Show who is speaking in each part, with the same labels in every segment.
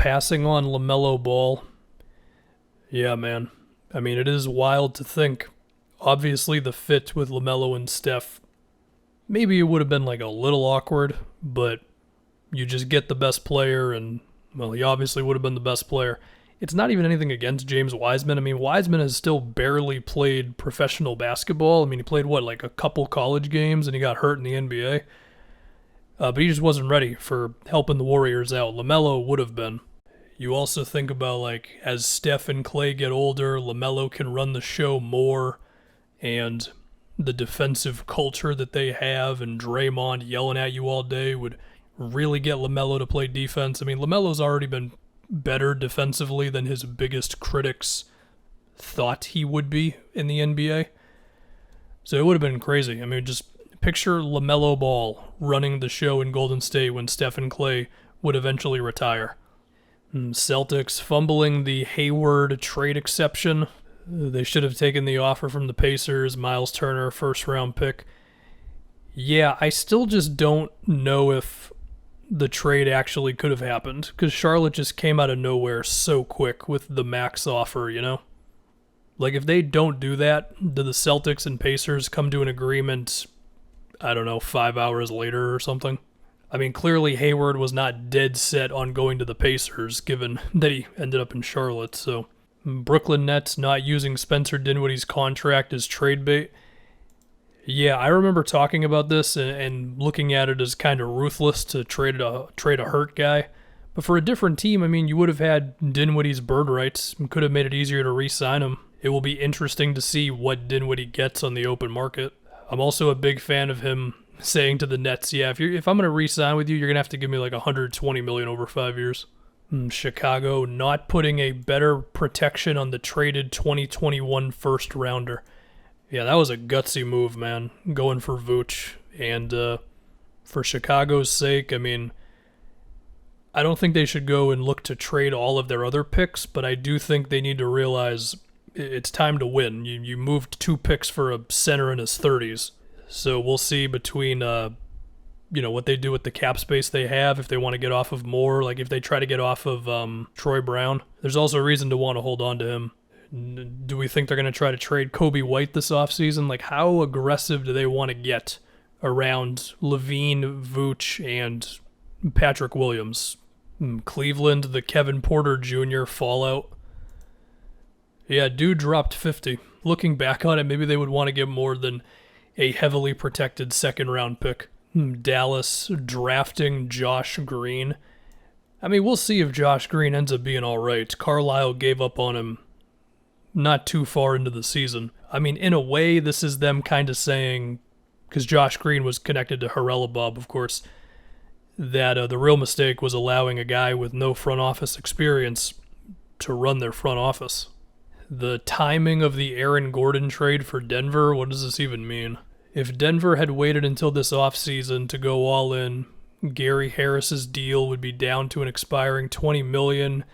Speaker 1: passing on LaMelo Ball. Yeah, man. I mean, it is wild to think. Obviously, the fit with LaMelo and Steph, maybe it would have been like a little awkward, but you just get the best player, and, well, he obviously would have been the best player. It's not even anything against James Wiseman. I mean, Wiseman has still barely played professional basketball. I mean, he played, like a couple college games, and he got hurt in the NBA. But he just wasn't ready for helping the Warriors out. LaMelo would have been. You also think about, like, as Steph and Clay get older, LaMelo can run the show more, and the defensive culture that they have, and Draymond yelling at you all day would really get LaMelo to play defense. I mean, LaMelo's already been better defensively than his biggest critics thought he would be in the NBA. So it would have been crazy. I mean, just picture LaMelo Ball running the show in Golden State when Steph and Clay would eventually retire. Celtics fumbling the Hayward trade exception. They should have taken the offer from the Pacers, Miles Turner, first-round pick. Yeah, I still just don't know if the trade actually could have happened, because Charlotte just came out of nowhere so quick with the max offer, you know? Like, if they don't do that, do the Celtics and Pacers come to an agreement, I don't know, 5 hours later or something? I mean, clearly Hayward was not dead set on going to the Pacers, given that he ended up in Charlotte, so Brooklyn Nets not using Spencer Dinwiddie's contract as trade bait. Yeah, I remember talking about this and looking at it as kind of ruthless to trade a hurt guy. But for a different team, I mean, you would have had Dinwiddie's bird rights and could have made it easier to re-sign him. It will be interesting to see what Dinwiddie gets on the open market. I'm also a big fan of him saying to the Nets, yeah, if I'm going to re-sign with you, you're going to have to give me like $120 million over 5 years. Chicago not putting a better protection on the traded 2021 first rounder. Yeah, that was a gutsy move, man, going for Vooch. And for Chicago's sake, I mean, I don't think they should go and look to trade all of their other picks, but I do think they need to realize it's time to win. You moved 2 picks for a center in his 30s. So we'll see between, what they do with the cap space they have, if they want to get off of more, like if they try to get off of Troy Brown. There's also a reason to want to hold on to him. Do we think they're going to try to trade Kobe White this offseason? Like, how aggressive do they want to get around Levine, Vooch, and Patrick Williams? Cleveland, the Kevin Porter Jr. fallout. Yeah, dude dropped 50. Looking back on it, maybe they would want to get more than a heavily protected second-round pick. Dallas drafting Josh Green. I mean, we'll see if Josh Green ends up being all right. Carlisle gave up on him not too far into the season. I mean, in a way, this is them kind of saying, because Josh Green was connected to Haralabob, of course, that the real mistake was allowing a guy with no front office experience to run their front office. The timing of the Aaron Gordon trade for Denver, what does this even mean? If Denver had waited until this offseason to go all in, Gary Harris's deal would be down to an expiring $20 million.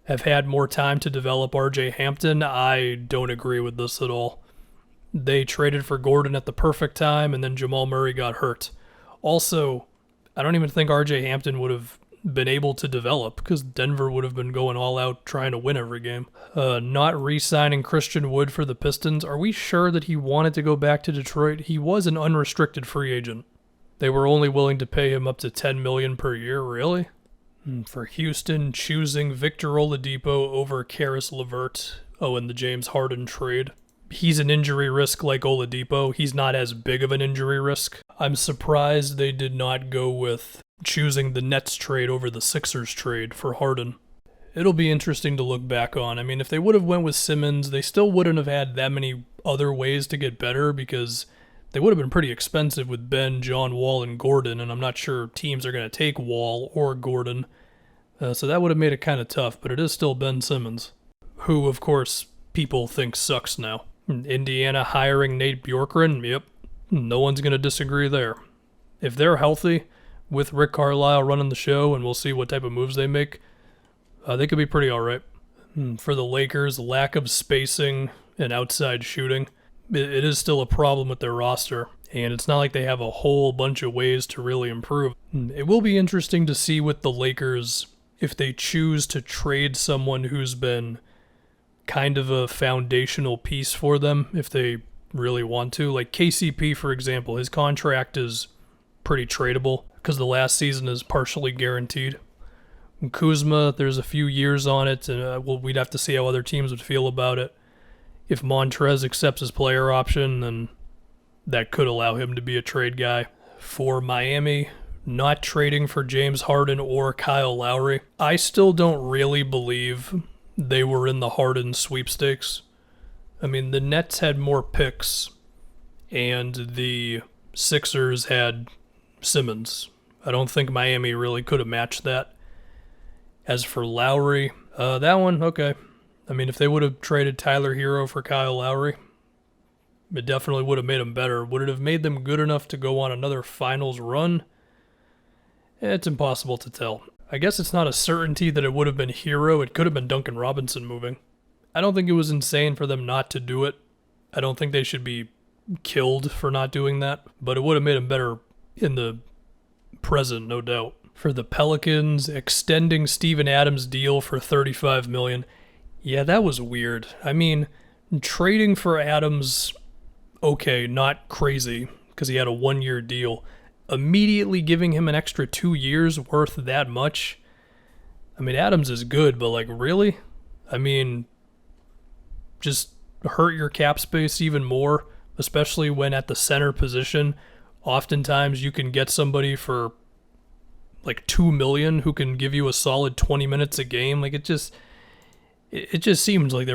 Speaker 1: Have had more time to develop RJ Hampton. I don't agree with this at all. They traded for Gordon at the perfect time, and then Jamal Murray got hurt. Also, I don't even think RJ Hampton would have been able to develop because Denver would have been going all out trying to win every game. Not re-signing Christian Wood for the Pistons. Are we sure that he wanted to go back to Detroit? He was an unrestricted free agent. They were only willing to pay him up to $10 million per year, really? For Houston, choosing Victor Oladipo over Karis LeVert. Oh, and the James Harden trade. He's an injury risk like Oladipo. He's not as big of an injury risk. I'm surprised they did not go with choosing the Nets trade over the Sixers trade for Harden. It'll be interesting to look back on. I mean, if they would have went with Simmons, they still wouldn't have had that many other ways to get better because they would have been pretty expensive with Ben, John Wall, and Gordon, and I'm not sure teams are going to take Wall or Gordon. So that would have made it kind of tough, but it is still Ben Simmons, who, of course, people think sucks now. Indiana hiring Nate Bjorkgren, yep, no one's going to disagree there. If they're healthy, with Rick Carlisle running the show, and we'll see what type of moves they make, they could be pretty all right. For the Lakers, lack of spacing and outside shooting, it is still a problem with their roster, and it's not like they have a whole bunch of ways to really improve. It will be interesting to see with the Lakers if they choose to trade someone who's been kind of a foundational piece for them, if they really want to. Like KCP, for example, his contract is pretty tradable because the last season is partially guaranteed. And Kuzma, there's a few years on it, and we'd have to see how other teams would feel about it. If Montrez accepts his player option, then that could allow him to be a trade guy. For Miami, not trading for James Harden or Kyle Lowry, I still don't really believe they were in the Harden sweepstakes. I mean, the Nets had more picks, and the Sixers had Simmons. I don't think Miami really could have matched that. As for Lowry, that one, okay. I mean, if they would have traded Tyler Hero for Kyle Lowry, it definitely would have made them better. Would it have made them good enough to go on another finals run? It's impossible to tell. I guess it's not a certainty that it would have been Hero. It could have been Duncan Robinson moving. I don't think it was insane for them not to do it. I don't think they should be killed for not doing that, but it would have made them better in the present, no doubt. For the Pelicans, extending Steven Adams' deal for $35 million. Yeah, that was weird. I mean, trading for Adams, okay, not crazy, because he had a one-year deal. Immediately giving him an extra 2 years worth that much? I mean, Adams is good, but like, really? I mean, just hurt your cap space even more, especially when at the center position, oftentimes you can get somebody for like $2 million who can give you a solid 20 minutes a game. Like, it just seems like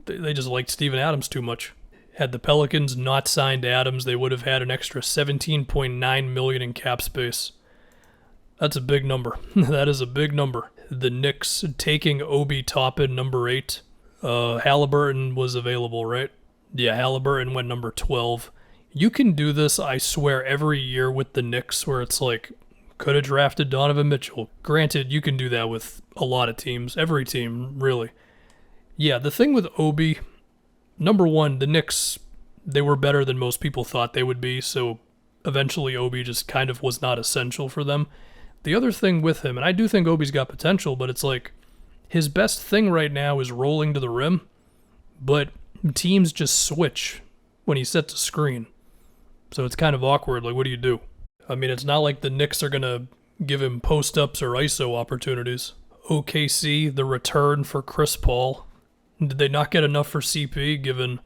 Speaker 1: they just liked Steven Adams too much. Had the Pelicans not signed Adams, they would have had an extra $17.9 million in cap space. That's a big number. That is a big number. The Knicks taking Obi Toppin, number 8. Halliburton was available, right? Yeah, Halliburton went number 12. You can do this, I swear, every year with the Knicks, where it's like, could have drafted Donovan Mitchell. Granted, you can do that with a lot of teams. Every team, really. Yeah, the thing with Obi, number one, the Knicks, they were better than most people thought they would be, so eventually Obi just kind of was not essential for them. The other thing with him, and I do think Obi's got potential, but it's like, his best thing right now is rolling to the rim, but teams just switch when he sets a screen. So it's kind of awkward. Like, what do you do? I mean, it's not like the Knicks are going to give him post-ups or ISO opportunities. OKC, the return for Chris Paul. Did they not get enough for CP given,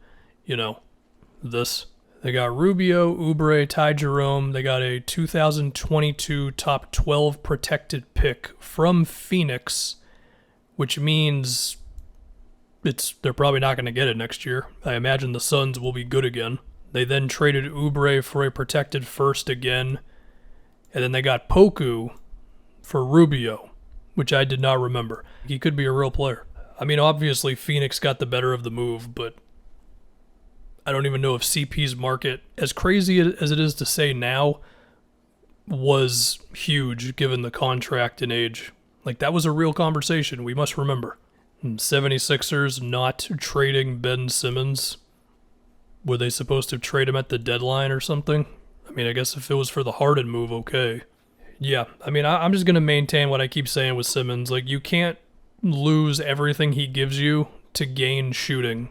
Speaker 1: this? They got Rubio, Oubre, Ty Jerome. They got a 2022 top 12 protected pick from Phoenix, which means they're probably not going to get it next year. I imagine the Suns will be good again. They then traded Oubre for a protected first again. And then they got Poku for Rubio, which I did not remember. He could be a real player. I mean, obviously Phoenix got the better of the move, but I don't even know if CP's market, as crazy as it is to say now, was huge given the contract and age. Like, that was a real conversation, we must remember. 76ers not trading Ben Simmons. Were they supposed to trade him at the deadline or something? I mean, I guess if it was for the Harden move, okay. Yeah, I mean, I'm just going to maintain what I keep saying with Simmons. Like, you can't lose everything he gives you to gain shooting,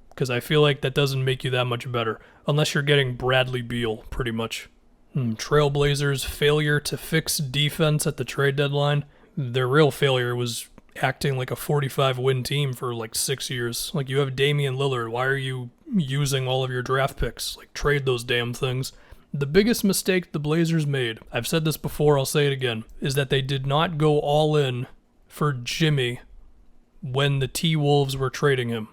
Speaker 1: because I feel like that doesn't make you that much better, unless you're getting Bradley Beal, pretty much. Trailblazers' failure to fix defense at the trade deadline. Their real failure was acting like a 45-win team for like 6 years. Like, you have Damian Lillard. Why are you using all of your draft picks? Like, trade those damn things. The biggest mistake the Blazers made, I've said this before, I'll say it again, is that they did not go all in for Jimmy when the T-Wolves were trading him.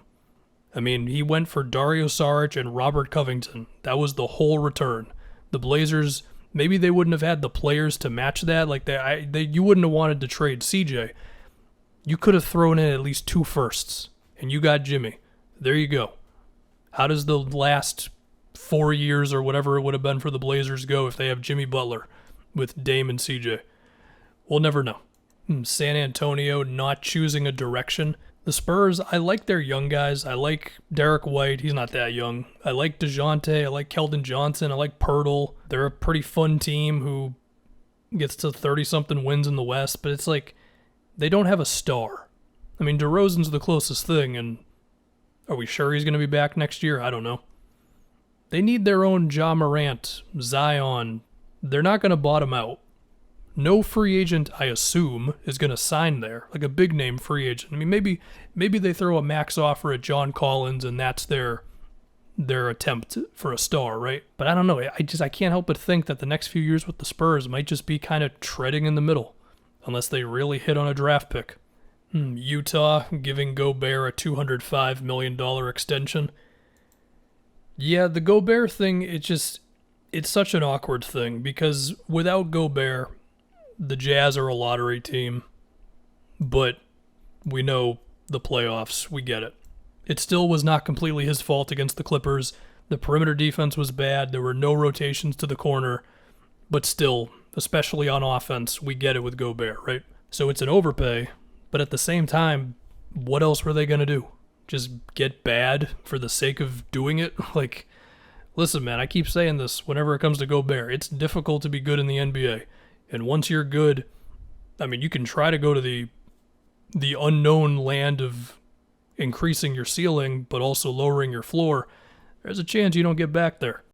Speaker 1: I mean, he went for Dario Saric and Robert Covington. That was the whole return. The Blazers, maybe they wouldn't have had the players to match that. Like, you wouldn't have wanted to trade CJ. You could have thrown in at least 2 firsts, and you got Jimmy. There you go. How does the last 4 years or whatever it would have been for the Blazers go if they have Jimmy Butler with Dame and CJ? We'll never know. San Antonio not choosing a direction. The Spurs, I like their young guys. I like Derek White. He's not that young. I like DeJounte. I like Keldon Johnson. I like Pirtle. They're a pretty fun team who gets to 30-something wins in the West, but it's like, They don't have a star. I mean, DeRozan's the closest thing, and are we sure he's going to be back next year? I don't know. They need their own Ja Morant, Zion. They're not going to bottom out. No free agent, I assume, is going to sign there, like a big-name free agent. I mean, maybe they throw a max offer at John Collins, and that's their attempt for a star, right? But I don't know. I can't help but think that the next few years with the Spurs might just be kind of treading in the middle, unless they really hit on a draft pick. Utah giving Gobert a $205 million extension. Yeah, the Gobert thing, it's such an awkward thing, because without Gobert, the Jazz are a lottery team, but we know the playoffs, we get it. It still was not completely his fault against the Clippers. The perimeter defense was bad, there were no rotations to the corner, but still, especially on offense, we get it with Gobert, right? So it's an overpay, but at the same time, what else were they going to do? Just get bad for the sake of doing it? Like, listen, man, I keep saying this whenever it comes to Gobert. It's difficult to be good in the NBA. And once you're good, I mean, you can try to go to the unknown land of increasing your ceiling, but also lowering your floor. There's a chance you don't get back there.